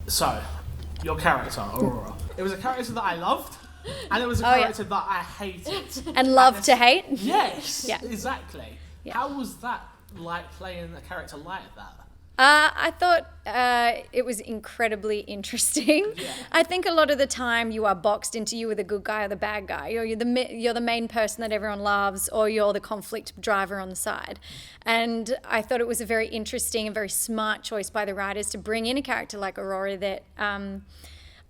So, your character, Aurora. It was a character that I loved, and it was a character that I hated. And loved to hate? Yes, Yeah. exactly. Yeah. How was that like playing a character like that? I thought it was incredibly interesting. Yeah. I think a lot of the time you are boxed into you were the good guy or the bad guy, or you're the main person that everyone loves, or you're the conflict driver on the side. And I thought it was a very interesting and very smart choice by the writers to bring in a character like Aurora that.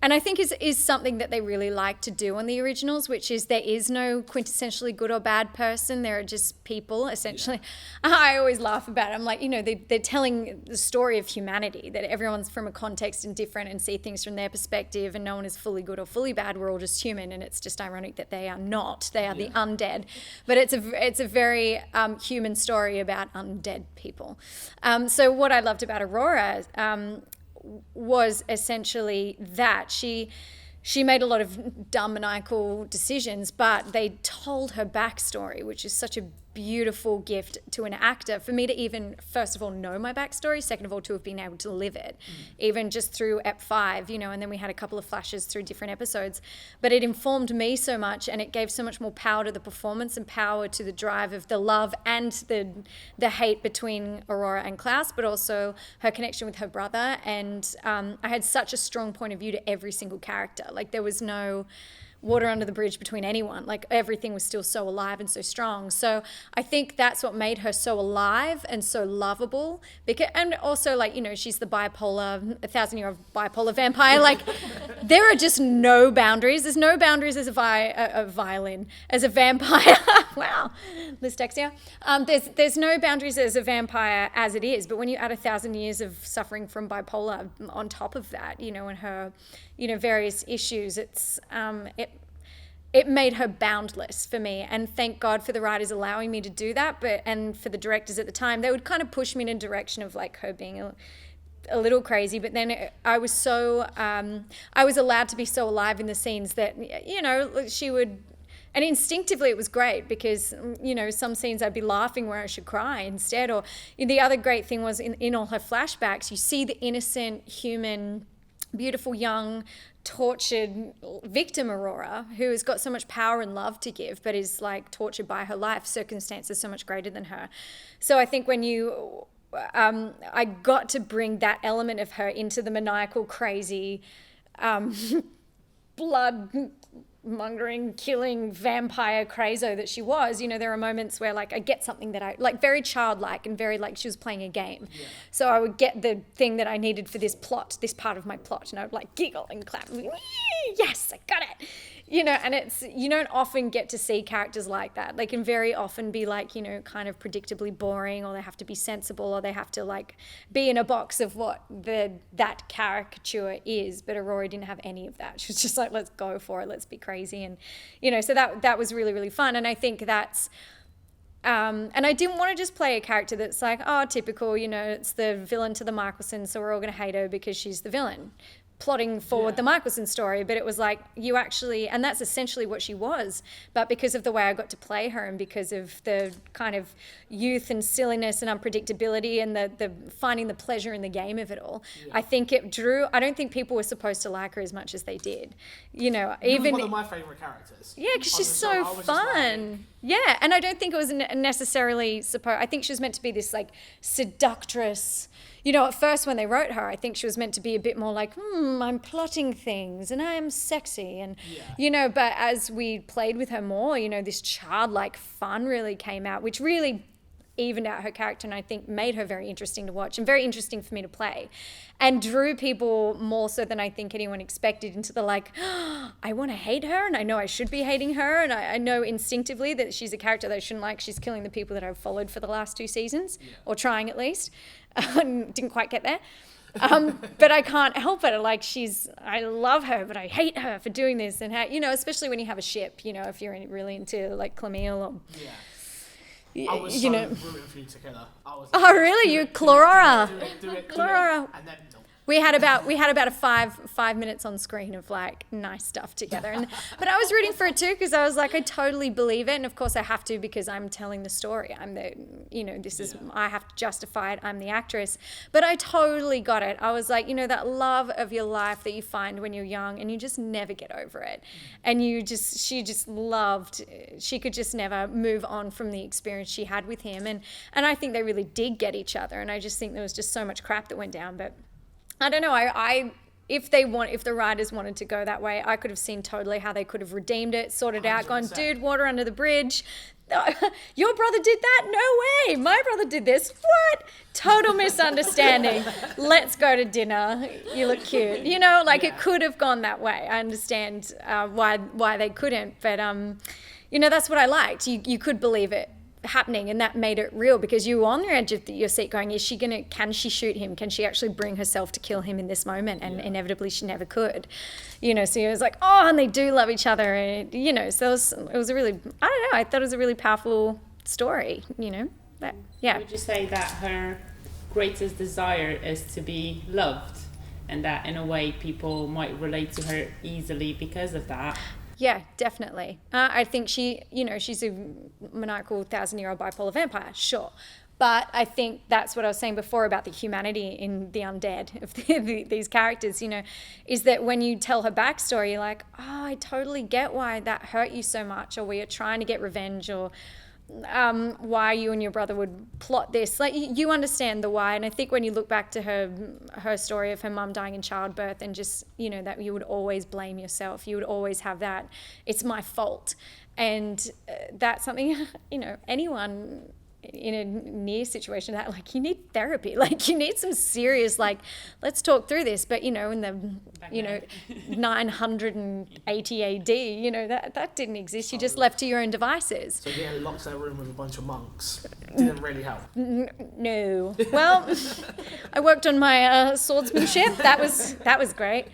And I think is something that they really like to do on the originals, which is there is no quintessentially good or bad person. There are just people, essentially. Yeah. I always laugh about it. I'm like, they're telling the story of humanity, that everyone's from a context and different and see things from their perspective, and no one is fully good or fully bad. We're all just human, and it's just ironic that they are not. They are the undead. But it's a very human story about undead people. So what I loved about Aurora was essentially that she made a lot of dumb, maniacal decisions, but they told her backstory, which is such a beautiful gift to an actor. For me to even, first of all, know my backstory, second of all, to have been able to live it, even just through Ep 5, and then we had a couple of flashes through different episodes. But it informed me so much, and it gave so much more power to the performance and power to the drive of the love and the hate between Aurora and Klaus, but also her connection with her brother. And I had such a strong point of view to every single character. Like, there was no water under the bridge between anyone. Like, everything was still so alive and so strong. So I think that's what made her so alive and so lovable. And also, like, she's the bipolar, 1,000-year-old bipolar vampire. Like, there are just no boundaries. There's no boundaries as a violin, as a vampire. Wow, dyslexia. There's no boundaries as a vampire as it is. But when you add 1,000 years of suffering from bipolar on top of that, and her, various issues, it made her boundless for me. And thank God for the writers allowing me to do that. And for the directors at the time, they would kind of push me in a direction of like her being a little crazy. But then I was I was allowed to be so alive in the scenes that, she would. And instinctively it was great because, some scenes I'd be laughing where I should cry instead. Or the other great thing was in all her flashbacks, you see the innocent, human, beautiful, young, tortured victim Aurora, who has got so much power and love to give, but is like tortured by her life, circumstances so much greater than her. So I think when I got to bring that element of her into the maniacal, crazy, blood mongering, killing vampire crazo that she was. There are moments where like I get something that I like, very childlike and very like she was playing a game. Yeah. So I would get the thing that I needed for this part of my plot, and I would like giggle and clap. Yes, I got it. And it's, you don't often get to see characters like that. They can very often be like, kind of predictably boring, or they have to be sensible, or they have to like be in a box of what that caricature is. But Aurora didn't have any of that. She was just like, let's go for it. Let's be crazy. And, so that was really, really fun. And I think that's, and I didn't want to just play a character that's like, oh, typical, it's the villain to the Michelson, so we're all going to hate her because she's the villain, plotting forward the Michelson story. But it was like, you actually, and that's essentially what she was, but because of the way I got to play her, and because of the kind of youth and silliness and unpredictability and the finding the pleasure in the game of it all, I think it drew. I don't think people were supposed to like her as much as they did. Even one of my favourite characters. Yeah, because she's so fun. Yeah, and I don't think it was necessarily supposed. I think she was meant to be this like seductress. At first when they wrote her, I think she was meant to be a bit more like, I'm plotting things and I am sexy. And, but as we played with her more, this childlike fun really came out, which really evened out her character, and I think made her very interesting to watch and very interesting for me to play, and drew people more so than I think anyone expected into the like, I want to hate her, and I know I should be hating her, and I know instinctively that she's a character that I shouldn't like. She's killing the people that I've followed for the last 2 seasons, or trying at least. Didn't quite get there. But I can't help it. Like, I love her, but I hate her for doing this. And how, especially when you have a ship, if you're really into like Camille or... I was rooting for you together. Oh, really? You, Chlorora. Do it. Chlorora. And then, We had about a five minutes on screen of like nice stuff together, but I was rooting for it too because I was like, I totally believe it, and of course I have to because I'm telling the story. I'm the, this is, I have to justify it. I'm the actress, but I totally got it. I was like, that love of your life that you find when you're young and you just never get over it, and she could just never move on from the experience she had with him, and I think they really did get each other, and I just think there was just so much crap that went down, but. I don't know. If the writers wanted to go that way, I could have seen totally how they could have redeemed it, sorted out, gone, dude, water under the bridge. Your brother did that? No way. My brother did this. What? Total misunderstanding. Let's go to dinner. You look cute. It could have gone that way. I understand why they couldn't, but that's what I liked. You could believe it happening, and that made it real because you were on the edge of your seat going, can she shoot him? Can she actually bring herself to kill him in this moment? And inevitably she never could, so it was like, oh, and they do love each other, and, so it was a really, I don't know, I thought it was a really powerful story, that, yeah. Would you say that her greatest desire is to be loved, and that in a way people might relate to her easily because of that? Yeah, definitely. I think she's a maniacal 1,000-year-old bipolar vampire, sure. But I think that's what I was saying before about the humanity in the undead of these characters, is that when you tell her backstory, you're like, oh, I totally get why that hurt you so much, or where you're trying to get revenge, or why you and your brother would plot this. Like, you understand the why. And I think when you look back to her story of her mum dying in childbirth, and just, that you would always blame yourself. You would always have that, it's my fault. And that's something, anyone in a near situation that, like, you need therapy, like, you need some serious, like, let's talk through this. But in the 980 AD, that didn't exist. You just left to your own devices. So getting locked in a room with a bunch of monks didn't really help. No. Well, I worked on my swordsmanship. That was great.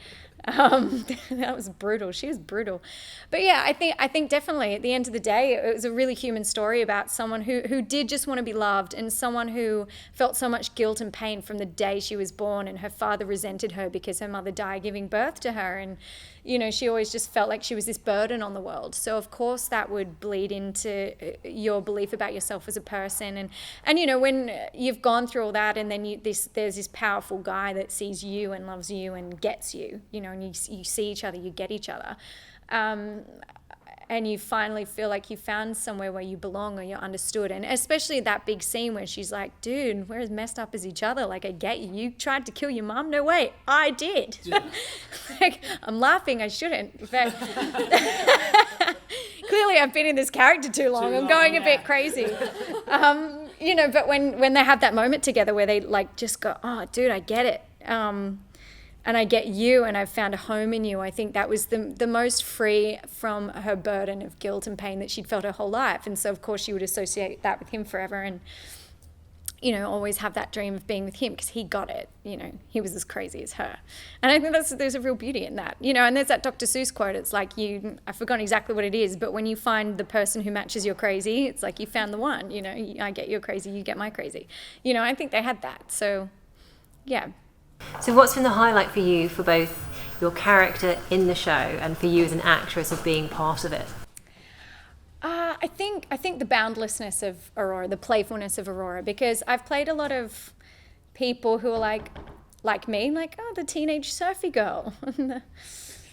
That was brutal. She was brutal. But yeah, I think definitely at the end of the day, it was a really human story about someone who did just want to be loved, and someone who felt so much guilt and pain from the day she was born, and her father resented her because her mother died giving birth to her, and she always just felt like she was this burden on the world. So of course that would bleed into your belief about yourself as a person, and when you've gone through all that, and then there's this powerful guy that sees you and loves you and gets you, and you see each other, you get each other, and you finally feel like you found somewhere where you belong or you're understood. And especially that big scene where she's like, dude, we're as messed up as each other. Like, I get you. You tried to kill your mom? No way. I did. Yeah. Like, I'm laughing. I shouldn't. But clearly I've been in this character too long. I'm going a bit crazy. But when they have that moment together where they, like, just go, oh, dude, I get it. And I get you, and I've found a home in you. I think that was the most free from her burden of guilt and pain that she'd felt her whole life. And so, of course, she would associate that with him forever, and, always have that dream of being with him because he got it. He was as crazy as her. And I think there's a real beauty in that. And there's that Dr. Seuss quote. It's like, I've forgotten exactly what it is, but when you find the person who matches your crazy, it's like you found the one. I get your crazy, you get my crazy. I think they had that. So, yeah. So what's been the highlight for you for both your character in the show and for you as an actress of being part of it? I think the boundlessness of Aurora, the playfulness of Aurora, because I've played a lot of people who are like me, like, oh, the teenage surfy girl,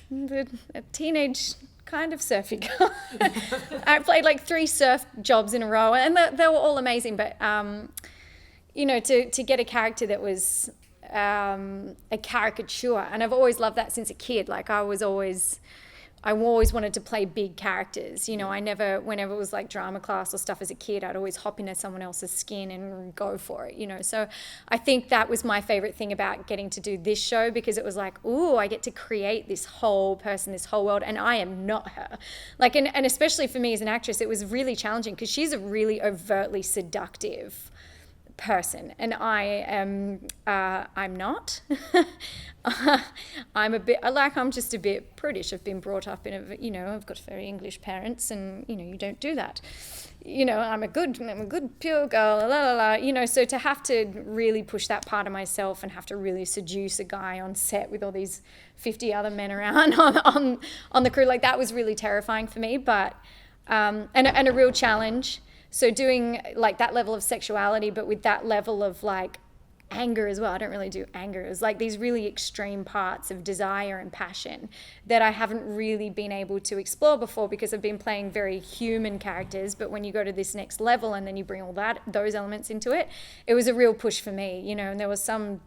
the teenage kind of surfy girl. I played like 3 surf jobs in a row, and they were all amazing. But to get a character that was a caricature, and I've always loved that since a kid. Like, I always wanted to play big characters. Whenever it was like drama class or stuff as a kid, I'd always hop into someone else's skin and go for it, So I think that was my favorite thing about getting to do this show, because it was like, ooh, I get to create this whole person, this whole world, and I am not her. Like, and especially for me as an actress, it was really challenging because she's a really overtly seductive person, and I am I'm not. I'm just a bit British. I've been brought up in I've got very English parents, and you don't do that. I'm a good pure girl, la la la. So to have to really push that part of myself and have to really seduce a guy on set with all these 50 other men around on the crew, like that was really terrifying for me, but and a real challenge. So doing like that level of sexuality, but with that level of like anger as well. I don't really do anger. It's like these really extreme parts of desire and passion that I haven't really been able to explore before, because I've been playing very human characters. But when you go to this next level and then you bring all those elements into it, it was a real push for me, and there were some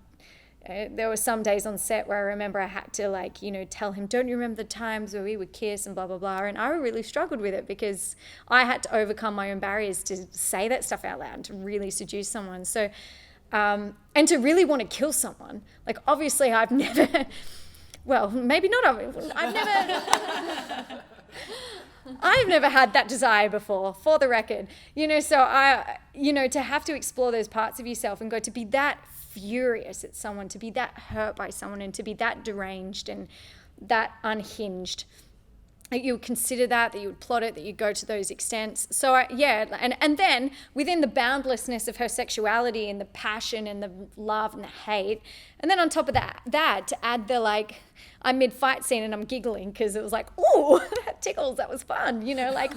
days on set where I remember I had to tell him, don't you remember the times where we would kiss and blah, blah, blah. And I really struggled with it because I had to overcome my own barriers to say that stuff out loud and to really seduce someone. So, and to really want to kill someone. Like, obviously I've never, well, maybe not, I've never had that desire before, for the record. So to have to explore those parts of yourself and go to be that furious at someone, to be that hurt by someone, and to be that deranged and that unhinged, that you would consider that you would plot it, that you go to those extents. So and then within the boundlessness of her sexuality and the passion and the love and the hate, and then on top of that to add the I'm mid-fight scene and I'm giggling because it was like, oh, that tickles, that was fun,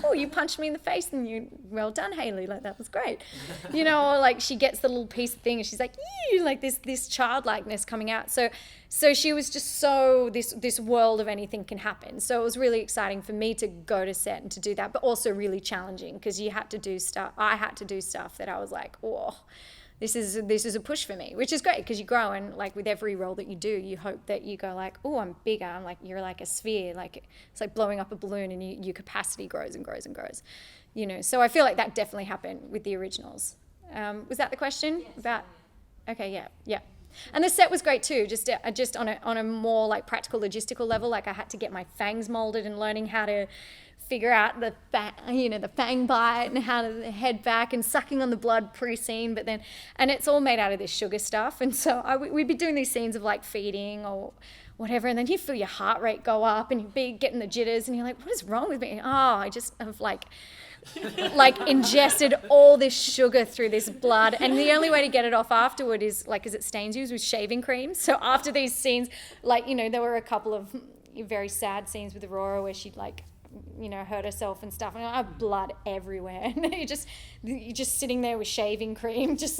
oh, you punched me in the face and well done, Hayley, that was great, or she gets the little piece of thing and she's like, ew, this childlikeness coming out. So she was just so, this world of anything can happen. So it was really exciting for me to go to set and to do that, but also really challenging because I had to do stuff that I was like, oh, this is a push for me, which is great because you grow, and with every role that you do, you hope that you go oh, I'm bigger. I'm you're like a sphere, it's like blowing up a balloon, and your capacity grows and grows and grows, So I feel like that definitely happened with the originals. Was that the question? Yes. About? Okay, yeah. And the set was great too, just on a more practical logistical level. I had to get my fangs molded and learning how to figure out the fang bite and how to head back and sucking on the blood pre-scene, and it's all made out of this sugar stuff. And so we'd be doing these scenes of feeding or whatever, and then you feel your heart rate go up and you'd be getting the jitters and you're like, what is wrong with me? Oh, I just have ingested all this sugar through this blood, and the only way to get it off afterward is because it stains you, is with shaving cream. So after these scenes, there were a couple of very sad scenes with Aurora where she'd hurt herself and stuff, and I have blood everywhere, and you're just sitting there with shaving cream, just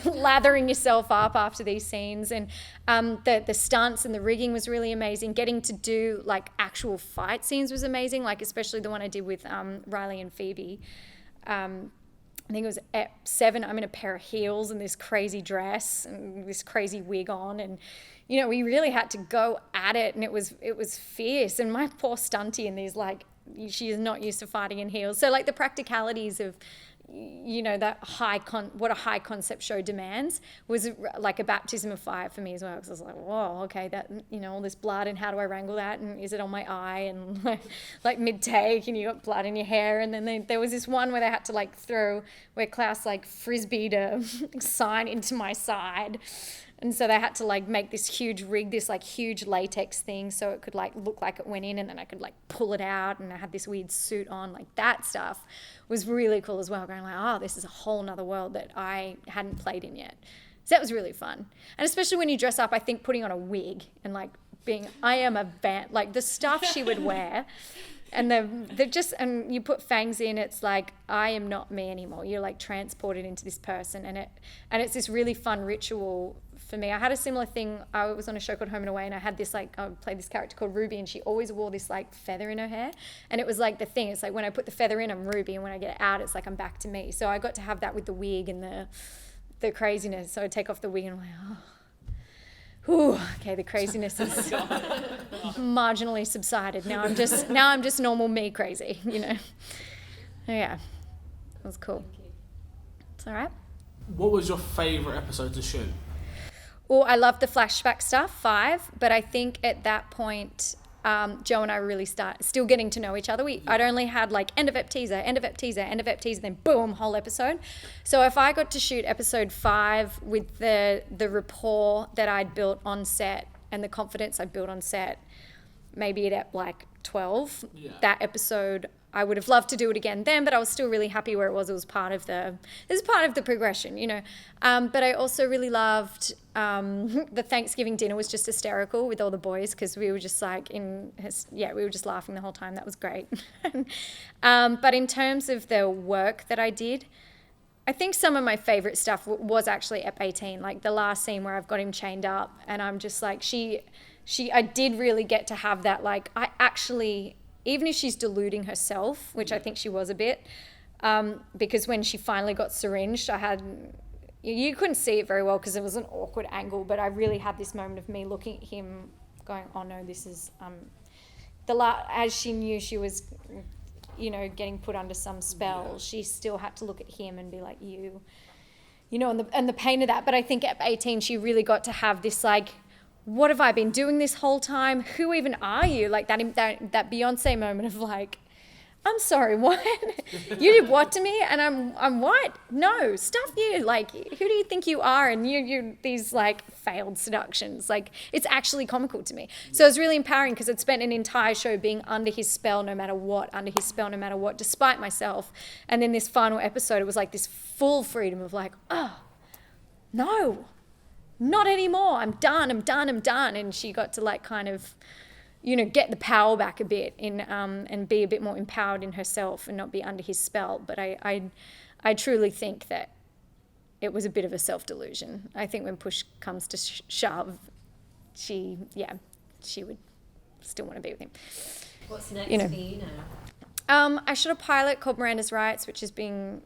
lathering yourself up after these scenes. And the stunts and the rigging was really amazing. Getting to do actual fight scenes was amazing, especially the one I did with Riley and Phoebe. I think it was at 7. I'm in a pair of heels and this crazy dress and this crazy wig on, and we really had to go at it, and it was fierce. And my poor stunty in these, she is not used to fighting in heels. So the practicalities of, that what a high concept show demands was a baptism of fire for me as well. Because I was like, whoa, okay, that, all this blood, and how do I wrangle that? And is it on my eye? And mid-take, and you got blood in your hair. And then there was this one where they had to throw, where Klaus frisbeed a sign into my side. And so they had to make this huge rig, this huge latex thing, so it could look like it went in, and then I could pull it out, and I had this weird suit on. That stuff was really cool as well, going oh, this is a whole nother world that I hadn't played in yet. So that was really fun. And especially when you dress up, I think putting on a wig and I am a the stuff she would wear. And and you put fangs in, it's I am not me anymore. You're transported into this person, and it's this really fun ritual for me. I had a similar thing. I was on a show called Home and Away, and I had this I played this character called Ruby, and she always wore this feather in her hair, and it was the thing. It's when I put the feather in, I'm Ruby, and when I get it out, it's I'm back to me. So I got to have that with the wig and the craziness. So I'd take off the wig and I'm oh. Whew, okay, the craziness is marginally subsided. Now I'm just normal me crazy, Yeah, that was cool. It's all right. What was your favourite episode to shoot? Well, I loved the flashback stuff, 5, but I think at that point Joe and I really still getting to know each other. I'd only had like end of ep teaser, then boom, whole episode. So if I got to shoot episode 5 with the rapport that I'd built on set and the confidence I built on set, maybe at like 12, that episode, I would have loved to do it again then, but I was still really happy where it was. It was part of the progression, you know. But I also really loved the Thanksgiving dinner was just hysterical with all the boys, because we were just like we were just laughing the whole time. That was great. But in terms of the work that I did, I think some of my favorite stuff was actually Ep 18, like the last scene where I've got him chained up, and I'm just like, I did really get to have that, like, I actually, even if she's deluding herself, which I think she was a bit, because when she finally got syringed, you couldn't see it very well because it was an awkward angle, but I really had this moment of me looking at him going, oh no, this is, as she knew she was, you know, getting put under some spell, she still had to look at him and be like, you know, and the pain of that. But I think at 18, she really got to have this, like, what have I been doing this whole time? Who even are you? Like that Beyonce moment of like, I'm sorry, what? You did what to me? And I'm what? No, stuff you. Like, who do you think you are? And you these like failed seductions. Like, it's actually comical to me. So it's really empowering because I'd spent an entire show being under his spell no matter what, despite myself. And then this final episode, it was like this full freedom of like, oh, no. Not anymore. I'm done. And she got to like kind of, you know, get the power back a bit and be a bit more empowered in herself and not be under his spell. But I truly think that it was a bit of a self-delusion. I think when push comes to shove, she would still want to be with him. What's next for you now? I shot a pilot called Miranda's Rights, which is being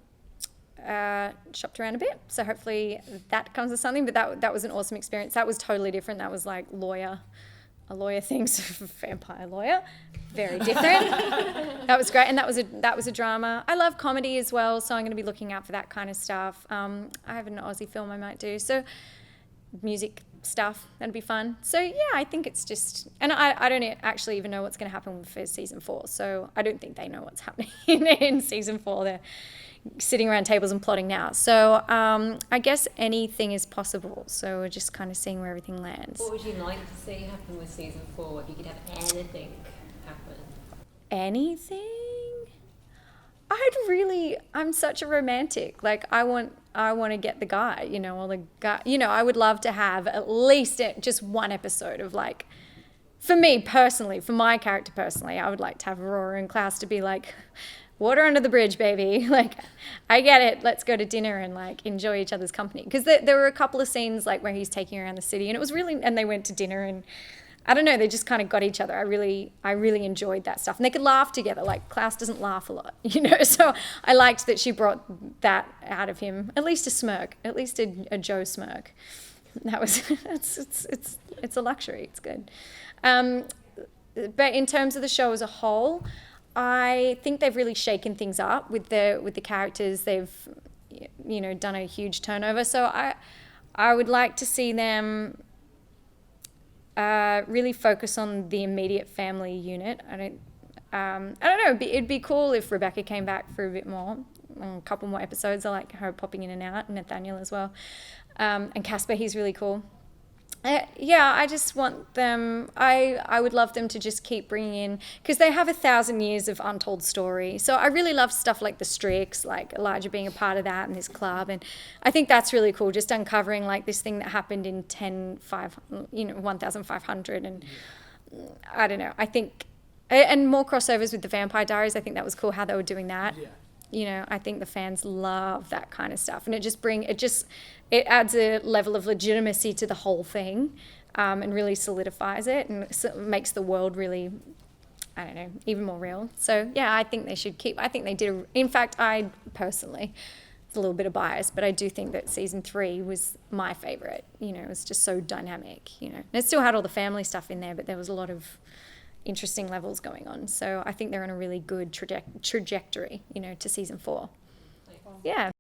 shopped around a bit, so hopefully that comes with something. But that was an awesome experience. That was totally different. That was like a lawyer thinks vampire lawyer, very different. That was great, and that was a drama. I love comedy as well, so I'm going to be looking out for that kind of stuff. I have an Aussie film I might do, so music stuff, that'd be fun. So yeah, I think it's just, and I don't actually even know what's going to happen for season 4, so I don't think they know what's happening in season 4. They're sitting around tables and plotting now. So I guess anything is possible. So we're just kind of seeing where everything lands. What would you like to see happen with season 4 if you could have anything happen? Anything? I'm such a romantic. Like I want to get the guy, you know, or the guy, you know, I would love to have at least just one episode of like, for me personally, for my character personally, I would like to have Aurora and Klaus to be like, water under the bridge, baby. Like, I get it. Let's go to dinner and like enjoy each other's company. Because there were a couple of scenes like where he's taking her around the city, and it was really, and they went to dinner, and I don't know, they just kind of got each other. I really enjoyed that stuff, and they could laugh together. Like Klaus doesn't laugh a lot, you know. So I liked that she brought that out of him. At least a smirk, at least a Joe smirk. That was it's a luxury. It's good. But in terms of the show as a whole, I think they've really shaken things up with the characters. They've, you know, done a huge turnover. So I would like to see them really focus on the immediate family unit. I don't know. It'd be cool if Rebecca came back for a bit more, a couple more episodes. I like her popping in and out, and Nathaniel as well, and Casper. He's really cool. I just want them, I would love them to just keep bringing in, because they have 1,000 years of untold story. So I really love stuff like the Strix, like Elijah being a part of that and this club. And I think that's really cool, just uncovering like this thing that happened in 1,500. And I don't know, I think, and more crossovers with the Vampire Diaries. I think that was cool how they were doing that. Yeah. You know, I think the fans love that kind of stuff, and it adds a level of legitimacy to the whole thing, and really solidifies it, and makes the world really, I don't know, even more real. So yeah, I think they should keep. I think they did. In fact, I personally, it's a little bit of bias, but I do think that season 3 was my favorite. You know, it was just so dynamic. You know, and it still had all the family stuff in there, but there was a lot of interesting levels going on. So I think they're on a really good trajectory, you know, to season 4. Yeah.